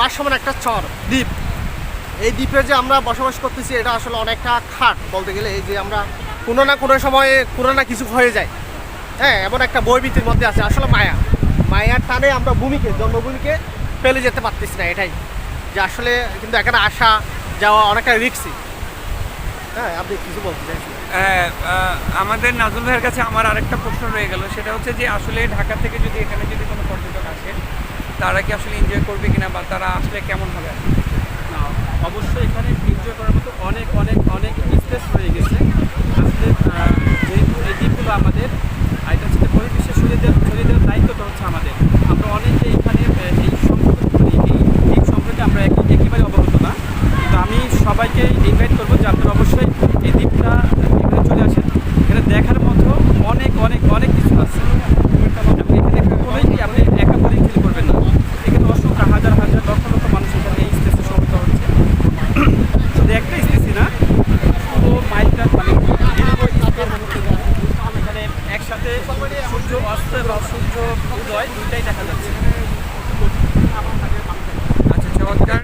ভাসমান একটা চর দ্বীপ। এই দ্বীপে যে আমরা বসবাস করতেছি এটা আসলে অনেকটা খাট বলতে গেলে। এই যে আমরা কোনো না কোনো সময়ে কোনো না কিছু হয়ে যায়, হ্যাঁ, এমন একটা বইভিত্তির মধ্যে আছে। আসলে মায়ার টানে আমরা জন্মভূমিকে ফেলে যেতে পারতেছি না, এটাই যে আসলে। কিন্তু এখানে আসা যাওয়া অনেকটা রিস্কি। হ্যাঁ, আপনি কিছু বলতে চাইছেন? আমাদের নাজুল ভাইয়ের কাছে আমার আরেকটা প্রশ্ন রয়ে গেল, সেটা হচ্ছে যে আসলে ঢাকা থেকে যদি এখানে যদি কোনো পর্যটক আসে তারা কি আসলে এনজয় করবে কিনা, বা তারা আসলে কেমন হবে? না, অবশ্যই এখানে এনজয় করার মতো অনেক অনেক অনেক স্পেস রয়ে গেছে। আসলে যেহেতু এই দ্বীপগুলো আমাদের, এটা হচ্ছে পরিবেশে ছড়িয়ে দেওয়ার দায়িত্বটা হচ্ছে আমাদের। আমরা অনেকে এখানে এই সম্পর্কে আমরা একেবারে অবগত না, কিন্তু আমি সবাইকে ইনভাইট করবো যে আপনারা অবশ্যই এই দ্বীপটা এখানে চলে আসেন। এখানে দেখার মতো অনেক অনেক অনেক কিছু আছে। আপনি এখানে কখনোই আপনি একা বলেই ফিল করবেন না। এখানে অসংখ্য হাজার হাজার লক্ষ লক্ষ মানুষ এখানে এই স্পেসে সমবেত হচ্ছে। শুধু একটা স্পেসই না, পুরো মাইলটা মানে এখানে একসাথে সূর্য অস্ত এবং সূর্য উদয় দুইটাই দেখা যাচ্ছে।